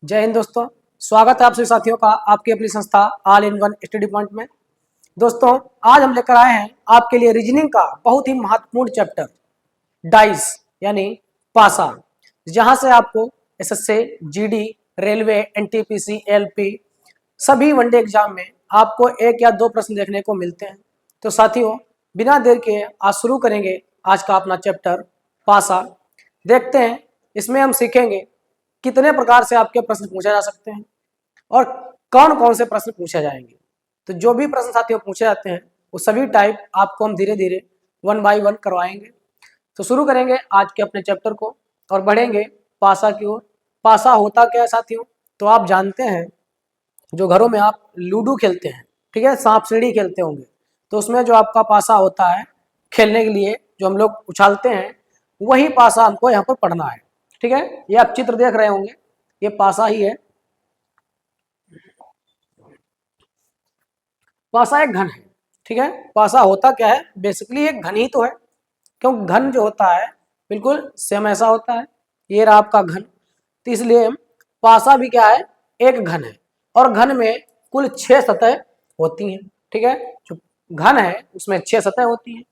जय हिंद दोस्तों। स्वागत है आप सभी साथियों का आपकी अपनी संस्था all in one study point में। दोस्तों, आज हम लेकर आए हैं आपके लिए रीजनिंग का बहुत ही महत्वपूर्ण चैप्टर डाइस यानी पासा, जहां से आपको SSC, GD, railway, NTPC, LP सभी वनडे एग्जाम में आपको एक या दो प्रश्न देखने को मिलते हैं। तो साथियों, बिना देर के आज शुरू करेंगे आज का अपना चैप्टर पासा। देखते हैं इसमें हम सीखेंगे कितने प्रकार से आपके प्रश्न पूछे जा सकते हैं और कौन कौन से प्रश्न पूछे जाएंगे। तो जो भी प्रश्न साथियों पूछे जाते हैं वो सभी टाइप आपको हम धीरे धीरे वन बाय वन करवाएंगे। तो शुरू करेंगे आज के अपने चैप्टर को और बढ़ेंगे पासा की ओर। पासा होता क्या है साथियों? तो आप जानते हैं जो घरों में आप लूडो खेलते हैं, ठीक है, सांप सीढ़ी खेलते होंगे, तो उसमें जो आपका पासा होता है खेलने के लिए जो हम लोग उछालते हैं, वही पासा हमको यहाँ पर पढ़ना है। ठीक है, ये आप चित्र देख रहे होंगे, ये पासा ही है। पासा एक घन है, ठीक है। पासा होता क्या है? बेसिकली एक घन ही तो है, क्योंकि घन जो होता है बिल्कुल सेम ऐसा होता है। ये रहा आपका घन, तो इसलिए पासा भी क्या है? एक घन है। और घन में कुल 6 सतह होती हैं, ठीक है। जो घन है उसमें 6 सतह होती हैं।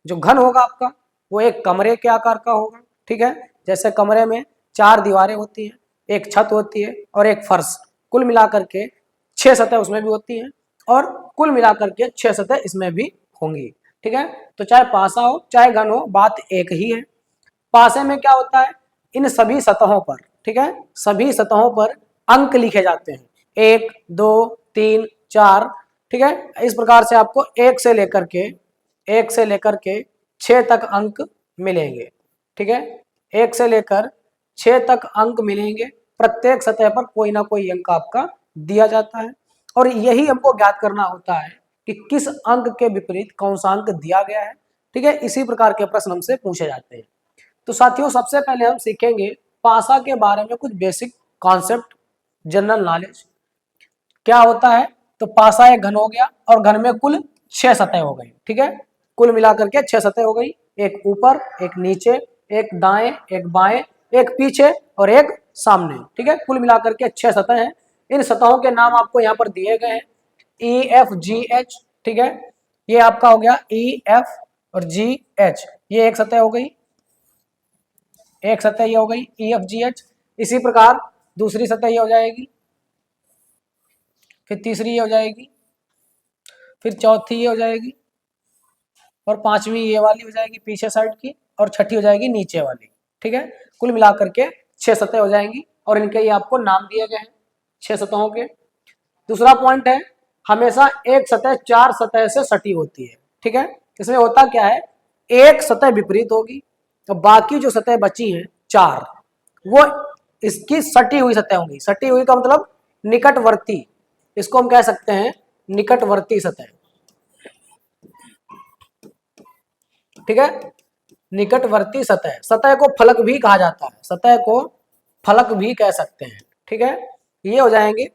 जो घन होगा आपका वो एक कमरे के आकार का होगा, ठीक है। जैसे कमरे में 4 दीवारें होती हैं, एक छत होती है और एक फर्श, कुल मिलाकर के 6 सतह उसमें भी होती हैं और कुल मिलाकर के 6 सतह इसमें भी होंगी, ठीक है। तो चाहे पासा हो चाहे घन हो, बात एक ही है। पासे में क्या होता है? इन सभी सतहों पर, ठीक है, सभी सतहों पर अंक लिखे जाते हैं, 1 2 3 4, ठीक है। इस प्रकार से आपको 1 से लेकर के 6 तक अंक मिलेंगे, ठीक है। 1 से लेकर 6 तक अंक मिलेंगे। प्रत्येक सतह पर कोई ना कोई अंक आपका दिया जाता है और यही हमको ज्ञात करना होता है कि किस अंक के विपरीत कौन सा अंक दिया गया है, ठीक है। इसी प्रकार के प्रश्न हमसे पूछे जाते हैं। तो साथियों, सबसे पहले हम सीखेंगे पासा के बारे में कुछ बेसिक कॉन्सेप्ट, जनरल नॉलेज। क्या होता है? तो पासा एक घन हो गया और घन में कुल 6 सतह हो गई, ठीक है। कुल मिलाकर के 6 सतह हो गई, एक ऊपर, एक नीचे, एक दाएं, एक बाएं, एक पीछे और एक सामने, ठीक है। कुल मिलाकर के 6 सतह हैं। इन सतहों के नाम आपको यहाँ पर दिए गए हैं, EFGH, ठीक है। ये आपका हो गया EF और GH, ये एक सतह हो गई, एक सतह ये हो गई EFGH। इसी प्रकार दूसरी सतह ये हो जाएगी, फिर तीसरी ये हो जाएगी, फिर चौथी ये हो जाएगी और पांचवी ये वाली हो जाएगी पीछे साइड की और छठी हो जाएगी नीचे वाली, ठीक है। कुल मिलाकर के 6 सतह हो जाएंगी और इनके ये आपको नाम दिए गए हैं 6 सतहों के। दूसरा पॉइंट है, हमेशा एक सतह 4 सतह से सटी होती है, ठीक है। इसमें होता क्या है? एक सतह विपरीत होगी तो बाकी जो सतह बची हैं 4, वो इसकी सटी हुई सतह होंगी। सटी हुई का मतलब निकटवर्ती, इसको हम कह सकते हैं निकटवर्ती सतह, ठीक है। निकटवर्ती सतह, सतह को फलक भी कहा जाता है, सतह को फलक भी कह सकते हैं, ठीक है। ये हो जाएंगे।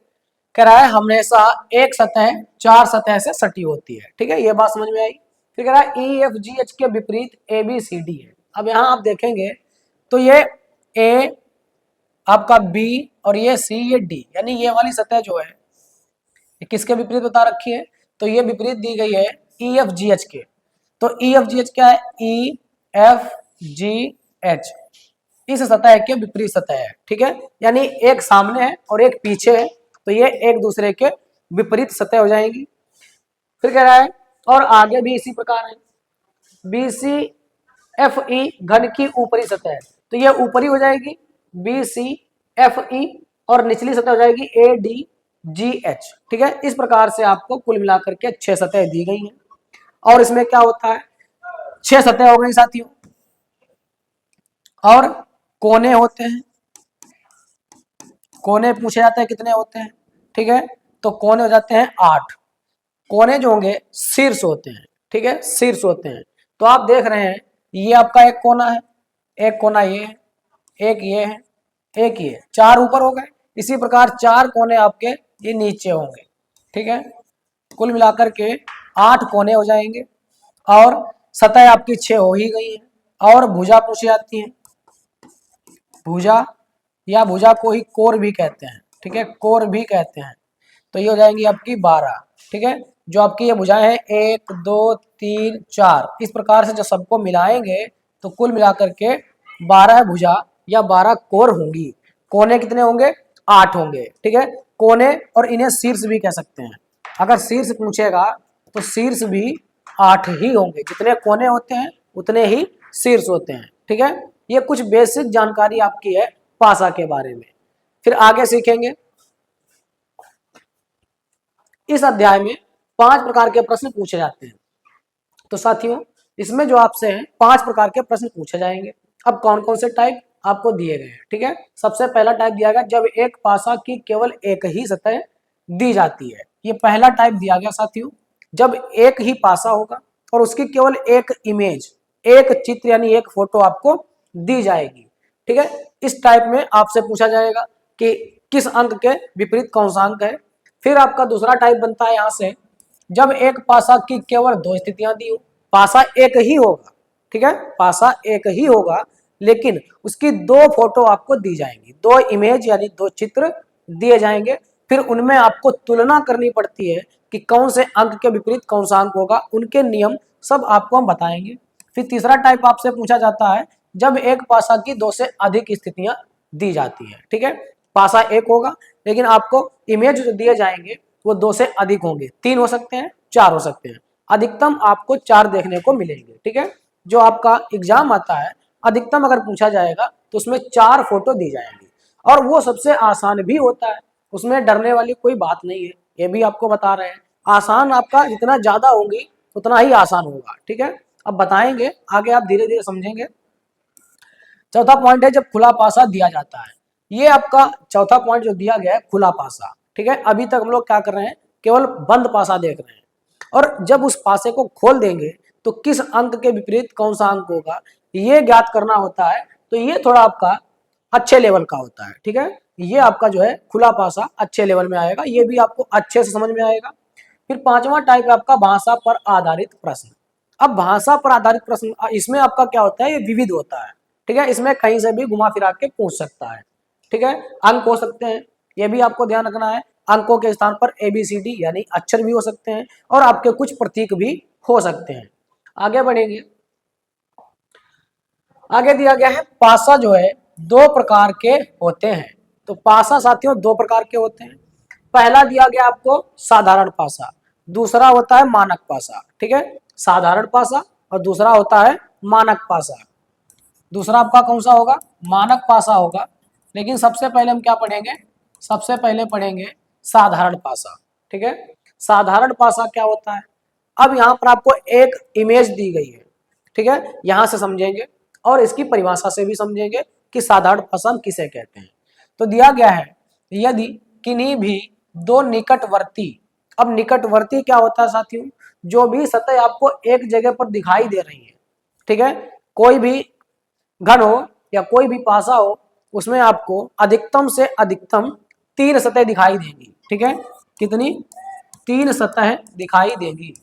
कह रहा है हमेशा एक सतह 4 सतह से सटी होती है, ठीक है, ये बात समझ में आई। फिर कह रहा है EFGH के विपरीत ABCD है। अब यहाँ आप देखेंगे तो ये A आपका B और ये C ये D, यानी ये वाली सतह जो है ये किसके विपरीत बता रखी है? तो ये विपरीत दी गई है EFGH के। तो EFGH क्या है? EFGH इस सतह के विपरीत सतह है, ठीक है। यानी एक सामने है और एक पीछे है, तो ये एक दूसरे के विपरीत सतह हो जाएंगी। फिर कह रहा है और आगे भी इसी प्रकार है, BCFE घन की ऊपरी सतह है, तो ये ऊपरी हो जाएगी BCFE और निचली सतह हो जाएगी ADGH, ठीक है। इस प्रकार से आपको कुल मिलाकर के 6 सतह दी गई हैं। और इसमें क्या होता है? 6 सतह हो गई साथियों और कोने होते हैं। कोने पूछे जाते हैं कितने होते हैं, ठीक है। तो कोने हो जाते हैं 8। कोने जो होंगे शीर्ष होते हैं, ठीक है, शीर्ष होते हैं। तो आप देख रहे हैं ये आपका एक कोना है, एक कोना ये है, एक ये है, एक ये, 4 ऊपर हो गए। इसी प्रकार 4 कोने आपके ये नीचे होंगे, ठीक है। कुल मिलाकर के 8 कोने हो जाएंगे और सतह आपकी 6 हो ही गई है। और भुजा पूछी जाती है, भुजा या भुजा को ही कोर भी कहते हैं, ठीक है, कोर भी कहते हैं। तो ये हो जाएंगी आपकी 12, ठीक है। जो आपकी ये भुजाएं हैं 1 2 3 4, इस प्रकार से जो सबको मिलाएंगे तो कुल मिलाकर के 12 भुजा या 12 कोर होंगी। कोने कितने होंगे? 8 होंगे, ठीक है। कोने, और इन्हें शीर्ष भी कह सकते हैं। अगर शीर्ष पूछेगा तो शीर्ष भी 8 ही होंगे, जितने कोने होते हैं उतने ही शीर्ष होते हैं, ठीक है। ये कुछ बेसिक जानकारी आपकी है पासा के बारे में। फिर आगे सीखेंगे। इस अध्याय में 5 प्रकार के प्रश्न पूछे जाते हैं। तो साथियों, इसमें जो आपसे हैं 5 प्रकार के प्रश्न पूछे जाएंगे। अब कौन कौन से टाइप आपको दिए गए हैं, ठीक है। सबसे पहला टाइप दिया गया जब एक पासा की केवल एक ही सतह दी जाती है। ये पहला टाइप दिया गया साथियों, जब एक ही पासा होगा और उसकी केवल एक इमेज, एक चित्र यानी एक फोटो आपको दी जाएगी, ठीक है। इस टाइप में आपसे पूछा जाएगा कि किस अंक के विपरीत कौन सा अंक है। फिर आपका दूसरा टाइप बनता है यहां से, जब एक पासा की केवल 2 स्थितियां दी हो। पासा एक ही होगा, ठीक है, पासा एक ही होगा, लेकिन उसकी 2 फोटो आपको दी जाएंगी, 2 इमेज यानी 2 चित्र दिए जाएंगे। फिर उनमें आपको तुलना करनी पड़ती है कि कौन से अंक के विपरीत कौन सा अंक होगा, उनके नियम सब आपको हम बताएंगे। फिर तीसरा टाइप आपसे पूछा जाता है जब एक पासा की 2 से अधिक स्थितियां दी जाती है, ठीक है। पासा एक होगा लेकिन आपको इमेज जो दिए जाएंगे वो 2 से अधिक होंगे, 3 हो सकते हैं, 4 हो सकते हैं, अधिकतम आपको 4 देखने को मिलेंगे, ठीक है। जो आपका एग्जाम आता है अधिकतम अगर पूछा जाएगा तो उसमें 4 फोटो दी जाएंगी, और वो सबसे आसान भी होता है, उसमें डरने वाली कोई बात नहीं है, ये भी आपको बता रहे हैं। आसान आपका जितना ज्यादा होंगी उतना ही आसान होगा, ठीक है। अब बताएंगे आगे, आप धीरे धीरे समझेंगे। चौथा पॉइंट है जब खुला पासा दिया जाता है। ये आपका चौथा पॉइंट जो दिया गया है खुला पासा, ठीक है। अभी तक हम लोग क्या कर रहे हैं, केवल बंद पासा देख रहे हैं, और जब उस पासे को खोल देंगे तो किस अंक के विपरीत कौन सा अंक होगा ये ज्ञात करना होता है। तो ये थोड़ा आपका अच्छे लेवल का होता है, ठीक है। ये आपका जो है खुला पासा अच्छे लेवल में आएगा, ये भी आपको अच्छे से समझ में आएगा। फिर पांचवा टाइप है आपका भाषा पर आधारित प्रश्न। अब भाषा पर आधारित प्रश्न, इसमें आपका क्या होता है, ये विविध होता है, ठीक है। इसमें कहीं से भी घुमा फिरा के पूछ सकता है, ठीक है। अंक हो सकते हैं, ये भी आपको ध्यान रखना है। अंकों के स्थान पर ABCD यानी अक्षर भी हो सकते हैं, और आपके कुछ प्रतीक भी हो सकते हैं। आगे बढ़ेंगे। आगे दिया गया है पासा जो है 2 प्रकार के होते हैं। तो पासा साथियों 2 प्रकार के होते हैं। पहला दिया गया आपको साधारण पासा, दूसरा होता है मानक पासा, ठीक है। साधारण पासा और दूसरा होता है मानक पासा। दूसरा आपका कौन सा होगा, मानक पासा होगा। लेकिन सबसे पहले हम क्या पढ़ेंगे, सबसे पहले पढ़ेंगे साधारण पासा, ठीक है। साधारण पासा क्या होता है, अब यहाँ पर आपको एक इमेज दी गई है, ठीक है, यहां से समझेंगे और इसकी परिभाषा से भी समझेंगे कि साधारण पासा हम किसे कहते हैं। तो दिया गया है यदि किन्हीं भी 2 निकटवर्ती, अब निकटवर्ती क्या होता है साथियों, जो भी सतह आपको एक जगह पर दिखाई दे रही है, ठीक है। कोई भी घन हो या कोई भी पासा हो, उसमें आपको अधिकतम से अधिकतम 3 सतह दिखाई देंगी, ठीक है। कितनी? 3 सतह दिखाई देंगी।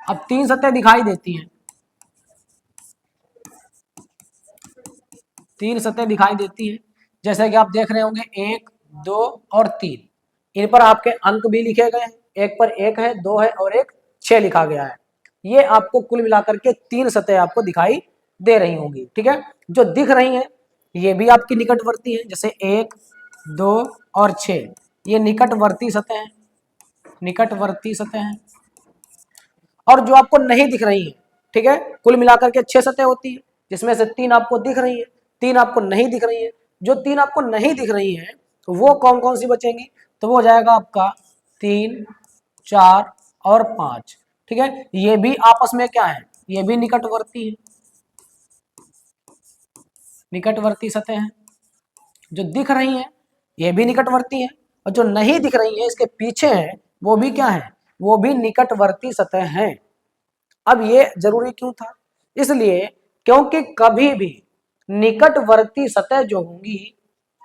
अब 3 सतह दिखाई देती हैं, 3 सतह दिखाई देती हैं, जैसे कि आप देख रहे होंगे 1 2 और 3। इन पर आपके अंक भी लिखे गए हैं, एक पर 1 है, 2 है और एक 6 लिखा गया है। ये आपको कुल मिलाकर के 3 सतह आपको दिखाई दे रही होंगी, ठीक है। जो दिख रही हैं ये भी आपकी निकटवर्ती है, जैसे 1 2 और 6, ये निकटवर्ती सतह है, निकटवर्ती सतह है। और जो आपको नहीं दिख रही है, ठीक है, कुल मिलाकर के 6 सतह होती है, जिसमें से 3 आपको दिख रही है, 3 आपको नहीं दिख रही है। जो 3 आपको नहीं दिख रही है तो वो कौन कौन सी बचेंगी, तो वो हो जाएगा आपका 3 4 और 5, ठीक है। ये भी आपस में क्या है, ये भी निकटवर्ती है, निकटवर्ती सतह है। जो दिख रही है ये भी निकटवर्ती है, और जो नहीं दिख रही है इसके पीछे है वो भी क्या है, वो भी निकटवर्ती सतह है। अब ये जरूरी क्यों था, इसलिए क्योंकि कभी भी निकटवर्ती सतह जो होंगी,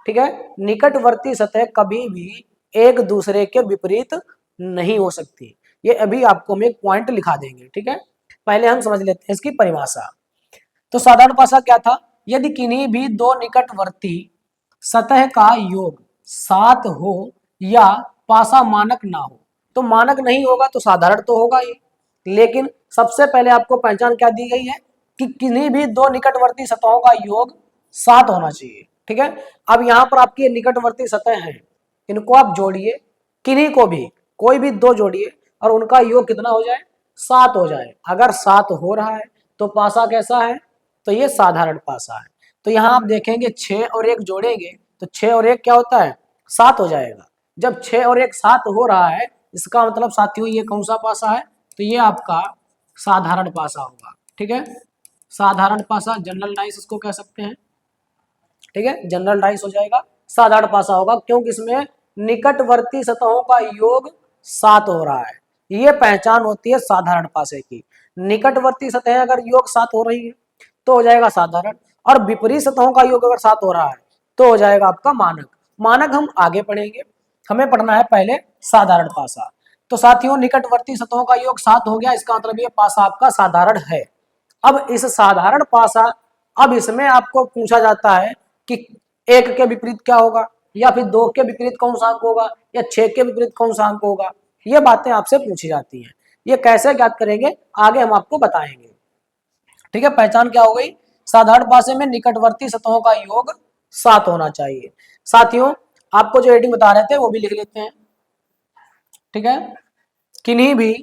ठीक है, निकटवर्ती सतह कभी भी एक दूसरे के विपरीत नहीं हो सकती। ये अभी आपको हम एक पॉइंट लिखा देंगे, ठीक है। पहले हम समझ लेते हैं इसकी परिभाषा। तो साधारण पासा क्या था, यदि किन्हीं भी दो निकटवर्ती सतह का योग 7 हो या पासा मानक ना हो। तो मानक नहीं होगा तो साधारण तो होगा ही, लेकिन सबसे पहले आपको पहचान क्या दी गई है कि किन्हीं भी दो निकटवर्ती सतहों का योग 7 होना चाहिए। ठीक है, अब यहाँ पर आपकी निकटवर्ती सतह है, इनको आप जोड़िए, किन्हीं को भी कोई भी दो जोड़िए और उनका योग कितना हो जाए, 7 हो जाए। अगर 7 हो रहा है तो पासा कैसा है, तो ये साधारण पासा है। तो यहाँ आप देखेंगे 6 और 1 जोड़ेंगे तो 6 और 1 क्या होता है, 7 हो जाएगा। जब 6 और 1 7 हो रहा है, इसका मतलब साथियों ये कौन सा पासा है, तो ये आपका साधारण पासा होगा। ठीक है, साधारण पासा, जनरल डाइस इसको कह सकते हैं। ठीक है, जनरल डाइस हो जाएगा, साधारण पासा होगा, क्योंकि इसमें निकटवर्ती सतहों का योग 7 हो रहा है। ये पहचान होती है साधारण पासे की। निकटवर्ती सतहें अगर योग 7 हो रही है तो हो जाएगा साधारण, और विपरीत सतहों का योग अगर 7 हो रहा है तो हो जाएगा आपका मानक। मानक हम आगे पढ़ेंगे, हमें पढ़ना है पहले साधारण पासा। तो साथियों निकटवर्ती सतहों का योग 7 हो गया, इसका मतलब ये पासा आपका साधारण है। अब इस साधारण पासा, अब इसमें आपको पूछा जाता है कि 1 के विपरीत क्या होगा, या फिर 2 के विपरीत कौन सा अंक होगा, या 6 के विपरीत कौन सा अंक होगा। ये बातें आपसे पूछी जाती हैं। ये कैसे ज्ञात करेंगे आगे हम आपको बताएंगे। ठीक है, पहचान क्या हो गई, साधारण पासे में निकटवर्ती सतहों का योग 7 होना चाहिए। साथियों आपको जो हेडिंग बता रहे थे वो भी लिख लेते हैं। ठीक है, किन्हीं भी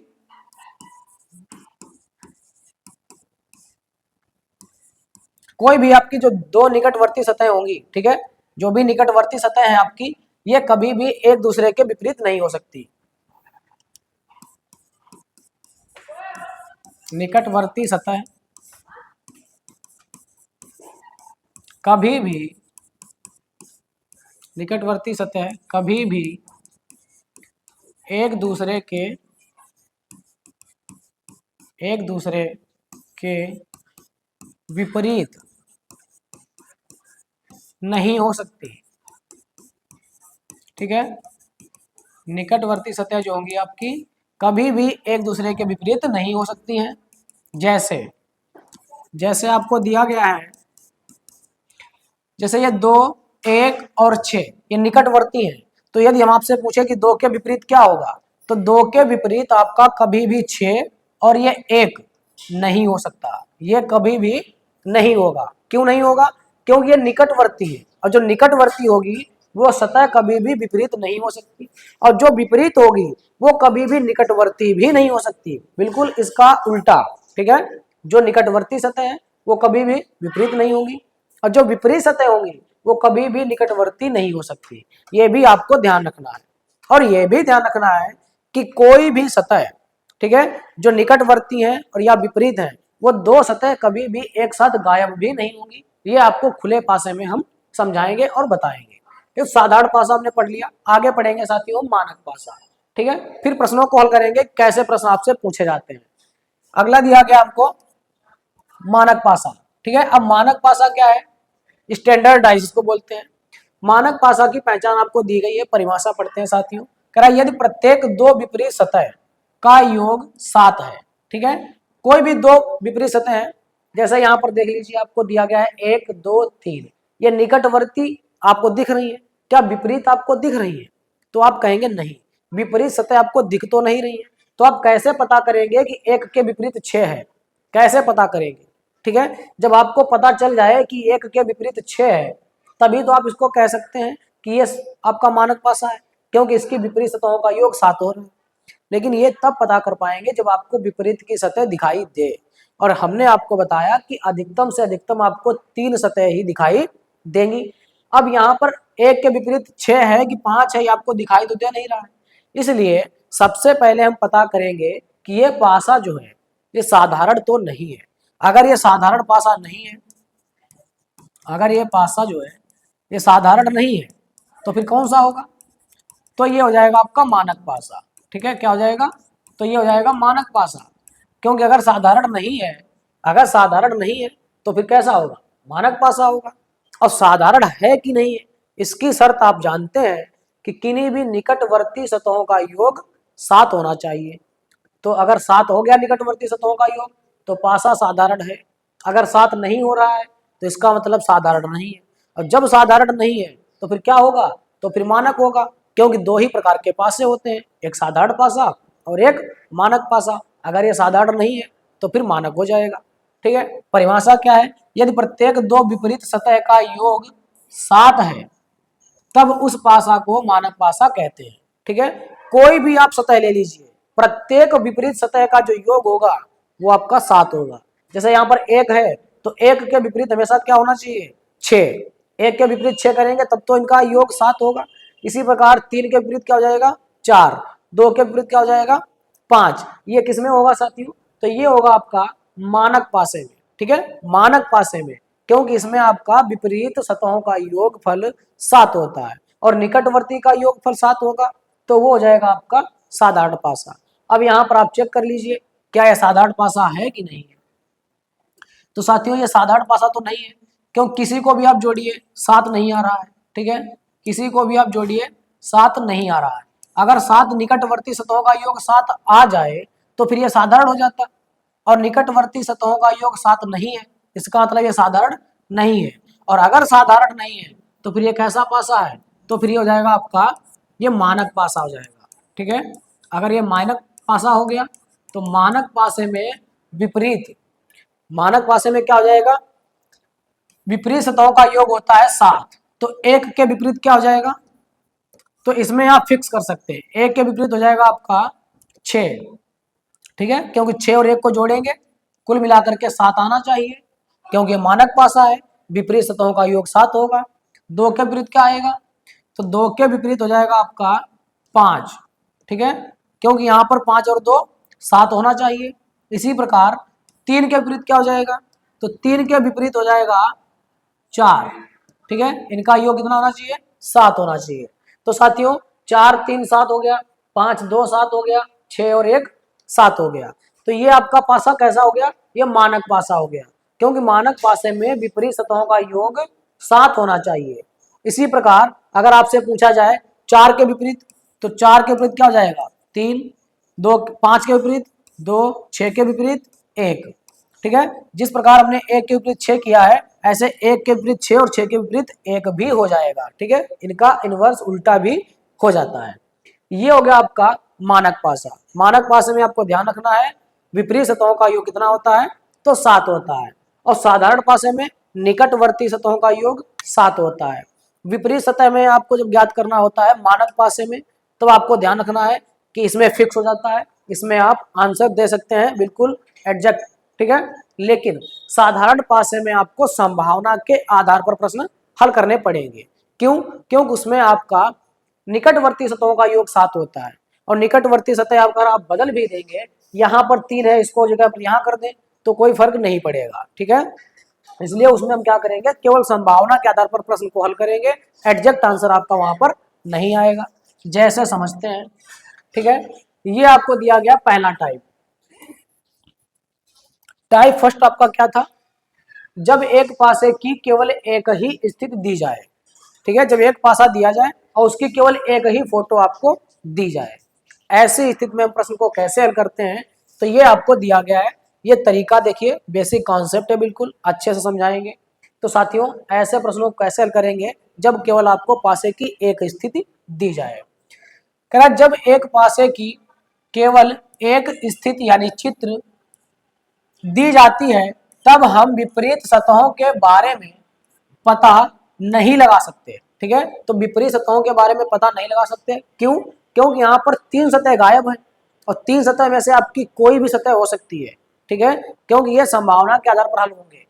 कोई भी आपकी जो दो निकटवर्ती सतह होंगी, ठीक है, जो भी निकटवर्ती सतह है आपकी, ये कभी भी एक दूसरे के विपरीत नहीं हो सकती। निकटवर्ती सतह कभी भी, निकटवर्ती सतह कभी भी एक दूसरे के विपरीत नहीं हो सकती। ठीक है, निकटवर्ती सतह जो होंगी आपकी कभी भी एक दूसरे के विपरीत नहीं हो सकती हैं। जैसे जैसे आपको दिया गया है, जैसे ये 2, 1 और 6 ये निकटवर्ती हैं, तो यदि हम आपसे पूछे कि 2 के विपरीत क्या होगा, तो 2 के विपरीत आपका कभी भी 6 और ये 1 नहीं हो सकता। ये कभी भी नहीं होगा। क्यों नहीं होगा, क्योंकि ये निकटवर्ती है, और जो निकटवर्ती होगी वो सतह कभी भी विपरीत नहीं हो सकती, और जो विपरीत होगी वो कभी भी निकटवर्ती भी नहीं हो सकती। बिल्कुल इसका उल्टा। ठीक है, जो निकटवर्ती सतह है वो कभी भी विपरीत नहीं होगी, और जो विपरीत सतह होंगी वो कभी भी निकटवर्ती नहीं हो सकती। ये भी आपको ध्यान रखना है। और ये भी ध्यान रखना है कि कोई भी सतह, ठीक है, जो निकटवर्ती है और या विपरीत है, वो दो सतह कभी भी एक साथ गायब भी नहीं होंगी। ये आपको खुले पासे में हम समझाएंगे और बताएंगे। तो साधारण पासा हमने पढ़ लिया, आगे पढ़ेंगे साथियों मानक पासा। ठीक है, फिर प्रश्नों को हल करेंगे, कैसे प्रश्न आपसे पूछे जाते हैं। अगला दिया गया आपको मानक पासा। ठीक है, अब मानक पासा क्या है, स्टैंडर्डाइज इसको बोलते हैं। मानक पासा की पहचान आपको दी गई है, परिभाषा पढ़ते हैं साथियों। कह रहा है यदि प्रत्येक दो विपरीत सतह का योग 7 है। ठीक है, कोई भी दो विपरीत सतह है, जैसे यहाँ पर देख लीजिए आपको दिया गया है 1 2 3, ये निकटवर्ती आपको दिख रही है, क्या विपरीत आपको दिख रही है, तो आप कहेंगे नहीं, विपरीत सतह आपको दिख तो नहीं रही है। तो आप कैसे पता करेंगे कि 1 के विपरीत 6 है, कैसे पता करेंगे। ठीक है, जब आपको पता चल जाए कि 1 के विपरीत 6 है, तभी तो आप इसको कह सकते हैं कि ये आपका मानक पासा है, क्योंकि इसकी विपरीत सतहों का योग 7 हो रहा है। लेकिन ये तब पता कर पाएंगे जब आपको विपरीत की सतह दिखाई दे, और हमने आपको बताया कि अधिकतम से अधिकतम आपको 3 सतह ही दिखाई देंगी। अब यहाँ पर 1 के विपरीत 6 है कि 5 है, ये आपको दिखाई तो दे नहीं रहा है। इसलिए सबसे पहले हम पता करेंगे कि ये पासा जो है ये साधारण तो नहीं है। अगर ये साधारण पासा नहीं है, अगर ये पासा जो है ये साधारण नहीं है, तो फिर कौन सा होगा, तो ये हो जाएगा आपका मानक पासा। ठीक है, क्या हो जाएगा, तो ये हो जाएगा मानक पासा। क्योंकि अगर साधारण नहीं है, अगर साधारण नहीं है तो फिर कैसा होगा, मानक पासा होगा। और साधारण है कि नहीं है, इसकी शर्त आप जानते हैं कि किन्हीं भी निकटवर्ती सतहों का योग 7 होना चाहिए। तो अगर 7 हो गया निकटवर्ती सतहों का योग तो पासा साधारण है। अगर 7 नहीं हो रहा है तो इसका मतलब साधारण नहीं है। और जब साधारण नहीं है तो फिर क्या होगा, तो फिर मानक होगा, क्योंकि दो ही प्रकार के पासे होते हैं, एक साधारण पासा और एक मानक पासा। अगर ये साधारण नहीं है तो फिर मानक हो जाएगा। ठीक है, परिभाषा क्या है, यदि प्रत्येक दो विपरीत सतह का योग 7 है तब उस पासा को मानक पासा कहते हैं। ठीक है, कोई भी आप सतह ले लीजिए, प्रत्येक विपरीत सतह का जो योग होगा वो आपका 7 होगा। जैसे यहाँ पर 1 है तो 1 के विपरीत हमेशा क्या होना चाहिए, 6। 1 के विपरीत 6 करेंगे तब तो इनका योग 7 होगा। इसी प्रकार 3 के विपरीत क्या हो जाएगा, 4। 2 के विपरीत क्या हो जाएगा, 5। ये किसमें होगा साथियों, तो ये होगा आपका मानक पासे में। ठीक है, मानक पासे में, क्योंकि इसमें आपका विपरीत सतहों का योगफल 7 होता है और निकटवर्ती का योगफल 7 होगा, तो वो हो जाएगा आपका साधारण पासा। अब यहाँ पर आप चेक कर लीजिए क्या यह साधारण पासा है कि नहीं है। तो साथियों ये साधारण पासा तो नहीं है, क्योंकि किसी को भी आप जोड़िए 7 नहीं आ रहा है। ठीक है, किसी को भी आप जोड़िए 7 नहीं आ रहा है। अगर 7 निकटवर्ती सतहों का योग 7 आ जाए तो फिर यह साधारण हो जाता, और निकटवर्ती सतहों का योग 7 नहीं है, इसका मतलब ये साधारण नहीं है। और अगर साधारण नहीं है तो फिर ये कैसा पासा है, तो फिर ये हो जाएगा आपका ये मानक पासा हो जाएगा। ठीक है, अगर ये मानक पासा हो गया तो मानक पासे में विपरीत, मानक पासे में क्या हो जाएगा, विपरीत सतहों का योग होता है 7, तो 1 के विपरीत क्या हो जाएगा, तो इसमें आप फिक्स कर सकते हैं 1 के विपरीत हो जाएगा आपका 6। ठीक है, क्योंकि 6 और 1 को जोड़ेंगे कुल मिलाकर के 7 आना चाहिए, क्योंकि मानक पासा है, विपरीत सतहों का योग 7 होगा। 2 के विपरीत क्या आएगा, तो 2 के विपरीत हो जाएगा आपका 5। ठीक है, क्योंकि यहाँ पर 5 और 2 7 होना चाहिए। इसी प्रकार 3 के विपरीत क्या हो जाएगा, तो 3 के विपरीत हो जाएगा 4। ठीक है, इनका योग कितना होना चाहिए, 7 होना चाहिए। तो साथियों 4 3 7 हो गया, 5 2 7 हो गया, 6 और 1 7 हो गया। तो ये आपका पासा कैसा हो गया, ये मानक पासा हो गया, क्योंकि मानक पासे में विपरीत सतहों का योग 7 होना चाहिए। इसी प्रकार अगर आपसे पूछा जाए 4 के विपरीत, तो 4 के विपरीत क्या हो जाएगा, 3। 2 5 के विपरीत 2, 6 के विपरीत 1। ठीक है, जिस प्रकार हमने 1 के विपरीत 6 किया है, ऐसे 1 के विपरीत 6 और 6 के विपरीत 1 भी हो जाएगा। ठीक है, इनका इनवर्स उल्टा भी हो जाता है। ये हो गया आपका मानक पासा। मानक पासे में आपको ध्यान रखना है विपरीत सतहों का योग कितना होता है, तो 7 होता है। और साधारण पासे में निकटवर्ती सतहों का योग 7 होता है। विपरीत सतह में आपको जब ज्ञात करना होता है मानक पासे में, तो आपको ध्यान रखना है कि इसमें फिक्स हो जाता है, इसमें आप आंसर दे सकते हैं बिल्कुल एग्जैक्ट। ठीक है, लेकिन साधारण पासे में आपको संभावना के आधार पर प्रश्न हल करने पड़ेंगे। क्यों, क्योंकि उसमें आपका निकटवर्ती सतहों का योग 7 होता है, और निकटवर्ती सतह अगर आप बदल भी देंगे, यहाँ पर 3 है, इसको जगह पर यहाँ कर दें तो कोई फर्क नहीं पड़ेगा। ठीक है, इसलिए उसमें हम क्या करेंगे, केवल संभावना के आधार पर प्रश्न को हल करेंगे, एग्जैक्ट आंसर आपका वहां पर नहीं आएगा। जैसे समझते हैं। ठीक है, ये आपको दिया गया पहला टाइप। टाइप फर्स्ट आपका क्या था, जब एक पासे की केवल एक ही स्थिति दी जाए। ठीक है, जब एक पासा दिया जाए और उसकी केवल एक ही फोटो आपको दी जाए, ऐसी स्थिति में हम प्रश्न को कैसे हल करते हैं, तो ये आपको दिया गया है। ये तरीका देखिए, बेसिक कॉन्सेप्ट है, बिल्कुल अच्छे से समझाएंगे। तो साथियों ऐसे प्रश्नों को कैसे हल करेंगे, जब केवल आपको पासे की एक स्थिति दी जाए। कह रहा जब एक पासे की केवल एक स्थिति यानी चित्र दी जाती है, तब हम विपरीत सतहों के बारे में पता नहीं लगा सकते। ठीक है, तो विपरीत सतहों के बारे में पता नहीं लगा सकते। क्यों, क्योंकि यहाँ पर 3 सतह गायब है, और 3 सतह में से आपकी कोई भी सतह हो सकती है। ठीक है, क्योंकि ये संभावना के आधार पर हल होंगे।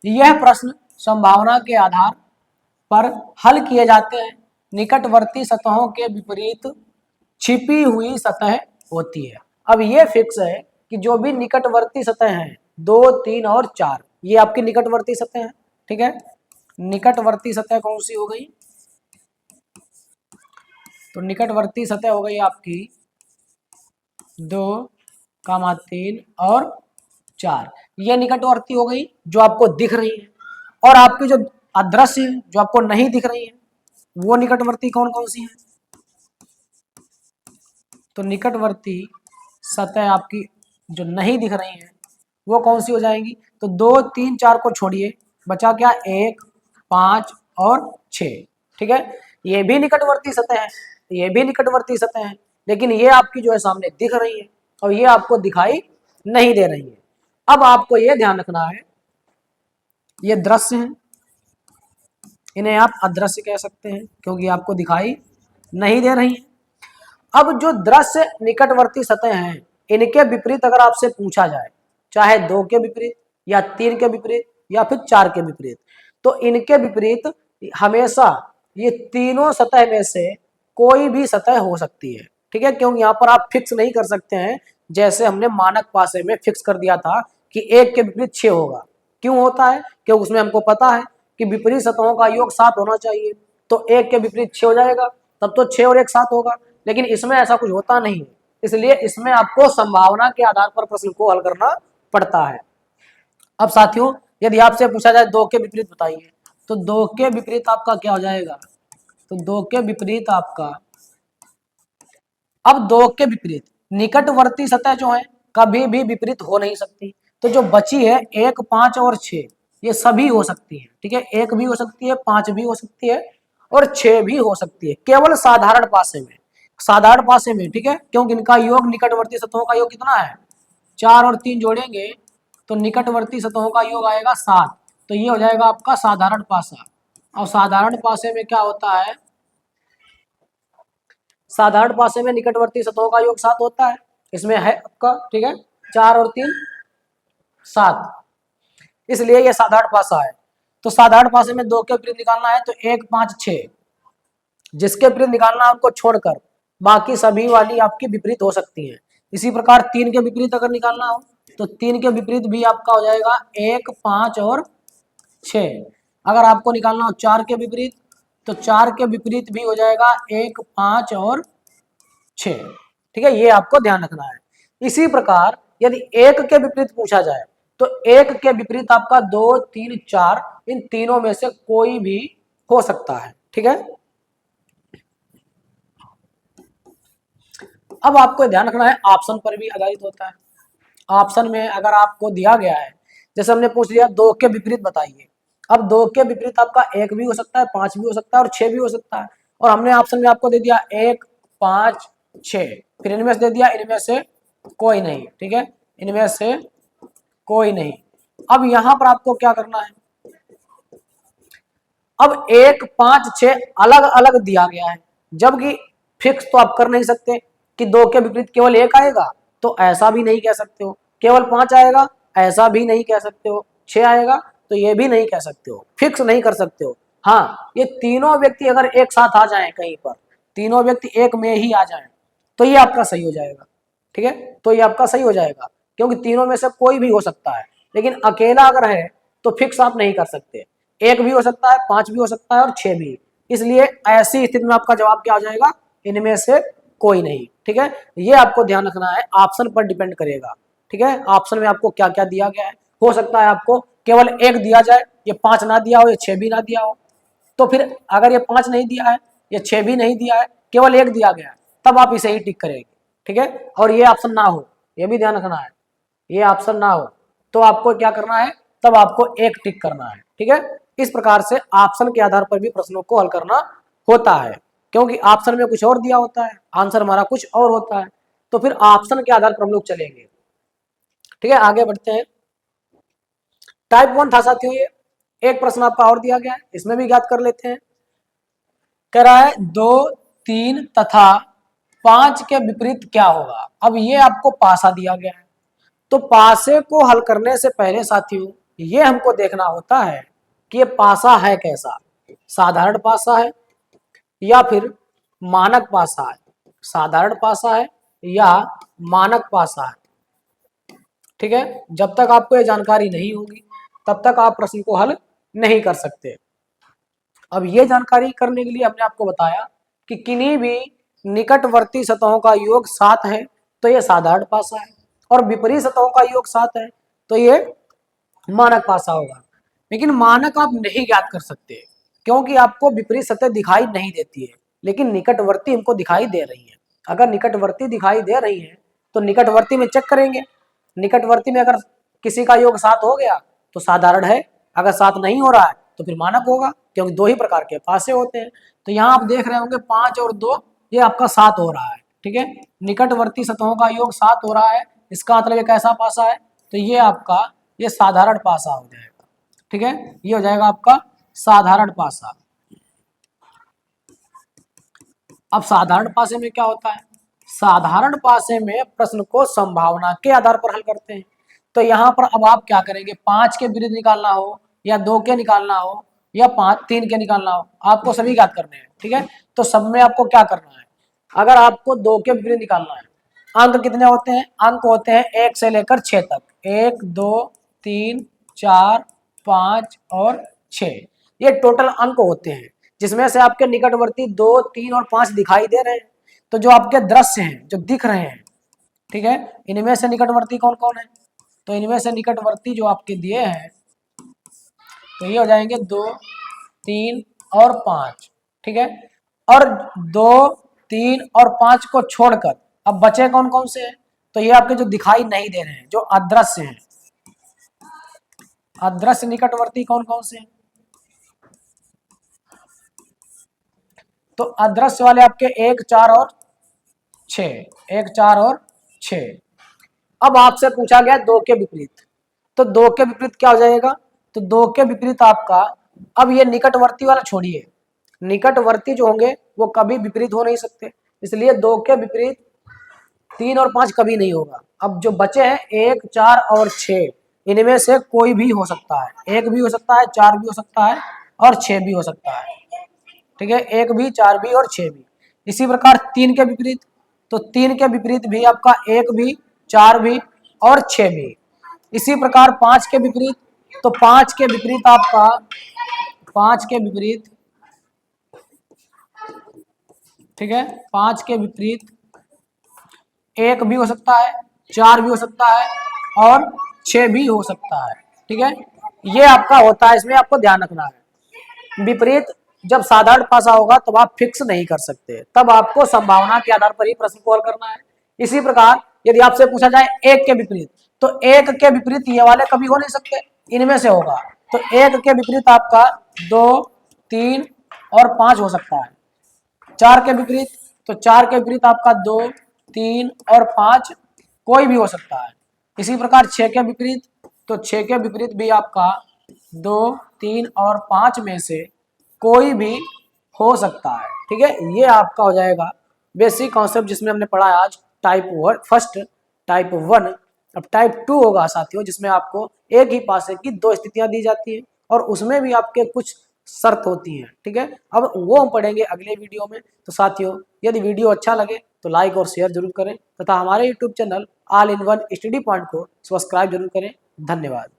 यह प्रश्न संभावना के आधार पर हल किए जाते हैं। निकटवर्ती सतहों के विपरीत छिपी हुई सतह होती है। अब ये फिक्स है कि जो भी निकटवर्ती सतह हैं 2 3 और 4, ये आपकी निकटवर्ती सतह है। ठीक है, निकटवर्ती सतह कौन सी हो गई, तो निकटवर्ती सतह हो गई आपकी 2, 3 और 4। ये निकटवर्ती हो गई जो आपको दिख रही है, और आपकी जो अदृश्य है जो आपको नहीं दिख रही है, वो निकटवर्ती कौन कौन सी है, तो निकटवर्ती सतह आपकी जो नहीं दिख रही है वो कौन सी हो जाएंगी, तो 2 3 4 को छोड़िए, बचा क्या, 1, 5 और 6। ठीक है, ये भी निकटवर्ती सतह है, ये भी निकटवर्ती सतह है, लेकिन ये आपकी जो है सामने दिख रही है और ये आपको दिखाई नहीं दे रही है। अब आपको ये ध्यान रखना है, ये दृश्य है, इन्हें आप अदृश्य कह सकते हैं क्योंकि आपको दिखाई नहीं दे रही है। अब जो दृश्य निकटवर्ती सतह हैं, इनके विपरीत अगर आपसे पूछा जाए, चाहे 2 के विपरीत या 3 के विपरीत या फिर 4 के विपरीत, तो इनके विपरीत हमेशा ये तीनों सतह में से कोई भी सतह हो सकती है। ठीक है, क्योंकि यहाँ पर आप फिक्स नहीं कर सकते हैं, जैसे हमने मानक पासे में फिक्स कर दिया था कि 1 के विपरीत 6 होगा। क्यों होता है, क्योंकि उसमें हमको पता है कि विपरीत सतहों का योग 7 होना चाहिए, तो 1 के विपरीत 6 हो जाएगा, तब तो 6 और 1 7 होगा। लेकिन इसमें ऐसा कुछ होता नहीं है, इसलिए इसमें आपको संभावना के आधार पर प्रश्न को हल करना पड़ता है। अब साथियों, यदि आपसे पूछा जाए 2 के विपरीत बताइए, तो 2 के विपरीत आपका क्या हो जाएगा, तो 2 के विपरीत आपका, अब 2 के विपरीत निकटवर्ती सतह जो है कभी भी विपरीत हो नहीं सकती, तो जो बची है 1, 5 और 6 ये सभी हो सकती है। ठीक है, 1 भी हो सकती है, 5 भी हो सकती है और 6 भी हो सकती है, केवल साधारण पासे में, साधारण पासे में। ठीक है, क्योंकि इनका योग निकटवर्ती सतहों का योग कितना है, 4 और 3 जोड़ेंगे तो निकटवर्ती सतहों का योग आएगा 7, तो ये हो जाएगा आपका साधारण पासा। और साधारण पासे में क्या होता है, साधारण पासे में निकटवर्ती सतहों का योग 7 होता है, इसमें है आपका, ठीक है, 4 और 3 7, इसलिए ये साधारण पासा है। तो साधारण पासे में 2 के विपरीत निकालना है तो 1, 5, 6, जिसके विपरीत निकालना है उनको छोड़कर बाकी सभी वाली आपकी विपरीत हो सकती है। इसी प्रकार 3 के विपरीत अगर निकालना हो तो 3 के विपरीत भी आपका हो जाएगा 1, 5 और 6। अगर आपको निकालना हो 4 के विपरीत तो 4 के विपरीत भी हो जाएगा 1, 5 और 6। ठीक है, ये आपको ध्यान रखना है। इसी प्रकार यदि 1 के विपरीत पूछा जाए तो 1 के विपरीत आपका 2, 3, 4 इन तीनों में से कोई भी हो सकता है। ठीक है, अब आपको ध्यान रखना है ऑप्शन पर भी आधारित होता है। ऑप्शन में अगर आपको दिया गया है, जैसे हमने पूछ लिया 2 के विपरीत बताइए, अब 2 के विपरीत आपका 1 भी हो सकता है, 5 भी हो सकता है और 6 भी हो सकता है, और हमने ऑप्शन में आपको दे दिया 1, 5, 6, फिर इनमें से दे दिया इनमें से कोई नहीं। ठीक है, इनमें से कोई नहीं। अब यहां पर आपको क्या करना है, अब 1, 5, 6 अलग अलग दिया गया है, जबकि फिक्स तो आप कर नहीं सकते कि 2 के विपरीत केवल 1 आएगा, तो ऐसा भी नहीं कह सकते हो, केवल 5 आएगा ऐसा भी नहीं कह सकते हो, 6 आएगा तो ये भी नहीं कह सकते हो, फिक्स नहीं कर सकते हो। हाँ, ये तीनों व्यक्ति अगर एक साथ आ जाएं कहीं पर, तीनों व्यक्ति एक में ही आ जाएं तो ये आपका सही हो जाएगा। ठीक है, तो ये आपका सही हो जाएगा, क्योंकि तीनों में से कोई भी हो सकता है, लेकिन अकेला अगर है तो फिक्स आप नहीं कर सकते, 1 भी हो सकता है, 5 भी हो सकता है और 6 भी। इसलिए ऐसी स्थिति में आपका जवाब क्या हो जाएगा, इनमें से कोई नहीं। ठीक है, ये आपको ध्यान रखना है, ऑप्शन पर डिपेंड करेगा। ठीक है, ऑप्शन में आपको क्या क्या दिया गया है, हो सकता है आपको केवल 1 दिया जाए, ये 5 ना दिया हो, ये 6 भी ना दिया हो, तो फिर अगर ये 5 नहीं दिया है, ये 6 भी नहीं दिया है, केवल 1 दिया गया है, तब आप इसे ही टिक करेंगे। ठीक है, और ये ऑप्शन ना हो, ये भी ध्यान रखना है, ये ऑप्शन ना हो तो आपको क्या करना है, तब आपको 1 टिक करना है। ठीक है, इस प्रकार से ऑप्शन के आधार पर भी प्रश्नों को हल करना होता है, क्योंकि ऑप्शन में कुछ और दिया होता है, आंसर हमारा कुछ और होता है, तो फिर ऑप्शन के आधार पर हम लोग चलेंगे। ठीक है, आगे बढ़ते हैं। टाइप 1 था साथियों ये। एक प्रश्न आपका और दिया गया है, इसमें भी ज्ञात कर लेते हैं। कह रहा है 2, 3 तथा 5 के विपरीत क्या होगा। अब ये आपको पासा दिया गया है, तो पासे को हल करने से पहले साथियों ये हमको देखना होता है कि ये पासा है कैसा, साधारण पासा है या फिर मानक पासा है, साधारण पासा है या मानक पासा है। ठीक है, जब तक आपको ये जानकारी नहीं होगी तब तक आप प्रश्न को हल नहीं कर सकते। अब ये जानकारी करने के लिए हमने आपको बताया कि किन्हीं भी निकटवर्ती सतहों का योग 7 है तो ये साधारण पासा है, और विपरीत सतहों का योग 7 है तो ये मानक पासा होगा। लेकिन मानक आप नहीं ज्ञात कर सकते, क्योंकि आपको विपरीत सतह दिखाई नहीं देती है, लेकिन निकटवर्ती हमको दिखाई दे रही है। अगर निकटवर्ती दिखाई दे रही है तो निकटवर्ती में चेक करेंगे, निकटवर्ती में अगर किसी का योग 7 हो गया तो साधारण है, अगर 7 नहीं हो रहा है तो फिर मानक होगा, क्योंकि 2 ही प्रकार के पासे होते हैं। तो यहाँ आप देख रहे होंगे 5 और 2, ये आपका 7 हो रहा है। ठीक है, निकटवर्ती सतहों का योग 7 हो रहा है, इसका मतलब एक ऐसा पासा है, तो ये आपका ये साधारण पासा हो जाएगा। ठीक है, ये हो जाएगा आपका साधारण पासा। अब साधारण पासे में क्या होता है, साधारण पासे में प्रश्न को संभावना के आधार पर हल करते हैं। तो यहाँ पर अब आप क्या करेंगे, 5 के विरुद्ध निकालना हो या 2 के निकालना हो या 3 के निकालना हो, आपको सभी ज्ञात करने हैं। ठीक है, तो सब में आपको क्या करना है, अगर आपको 2 के विरुद्ध निकालना है, अंक कितने होते हैं, अंक होते हैं 1 से लेकर 6 तक, 1 2 3 4 5 और 6, ये टोटल अंक होते हैं, जिसमें से आपके निकटवर्ती 2 3 और 5 दिखाई दे रहे हैं। तो जो आपके दृश्य हैं, जो दिख रहे हैं, ठीक है, इनमें से निकटवर्ती कौन कौन है, तो इनमें से निकटवर्ती जो आपके दिए हैं, तो ये हो जाएंगे 2 3 और 5। ठीक है, और 2 3 और 5 को छोड़कर अब बचे कौन कौन से हैं, तो ये आपके जो दिखाई नहीं दे रहे हैं, जो अदृश्य हैं, अदृश्य निकटवर्ती कौन कौन से हैं, तो अदृश्य वाले आपके 1 4 और 6, 1 4 और 6। अब आपसे पूछा गया 2 के विपरीत, तो 2 के विपरीत क्या हो जाएगा, तो 2 के विपरीत आपका, अब ये निकटवर्ती वाला छोड़िए, निकटवर्ती जो होंगे वो कभी विपरीत हो नहीं सकते, इसलिए 2 के विपरीत 3 और 5 कभी नहीं होगा। अब जो बचे हैं 1 4 और 6, इनमें से कोई भी हो सकता है, 1 भी हो सकता है, 4 भी हो सकता है और 6 भी हो सकता है। ठीक है, 1 भी, 4 भी और 6 भी। इसी प्रकार 3 के विपरीत, तो 3 के विपरीत भी आपका 1 भी, 4 भी और 6 भी। इसी प्रकार 5 के विपरीत, तो 5 के विपरीत आपका, 5 के विपरीत, ठीक है, 5 के विपरीत 1 भी हो सकता है, 4 भी हो सकता है और 6 भी हो सकता है। ठीक है, ये आपका होता है, इसमें आपको ध्यान रखना है। विपरीत जब साधारण पासा होगा तब आप फिक्स नहीं कर सकते, तब आपको संभावना के आधार पर ही प्रश्न को हल करना है। इसी प्रकार यदि आपसे पूछा जाए 1 के विपरीत, तो 1 के विपरीत ये वाले कभी हो नहीं सकते, इनमें से होगा, तो 1 के विपरीत आपका 2 3 और 5 हो सकता है। 4 के विपरीत, तो 4 के विपरीत आपका 2 3 और 5 कोई भी हो सकता है। इसी प्रकार 6 के विपरीत, तो 6 के विपरीत भी आपका 2 3 और 5 में से कोई भी हो सकता है। ठीक है, ये आपका हो जाएगा बेसिक कॉन्सेप्ट, जिसमें हमने पढ़ा है आज टाइप 1 फर्स्ट, टाइप 1। अब टाइप 2 होगा साथियों, जिसमें आपको एक ही पासे की 2 स्थितियां दी जाती है और उसमें भी आपके कुछ शर्त होती हैं। ठीक है, अब वो हम पढ़ेंगे अगले वीडियो में। तो साथियों, यदि वीडियो अच्छा लगे तो लाइक और शेयर जरूर करें तथा हमारे YouTube channel all in one study point को सब्सक्राइब जरूर करें। धन्यवाद।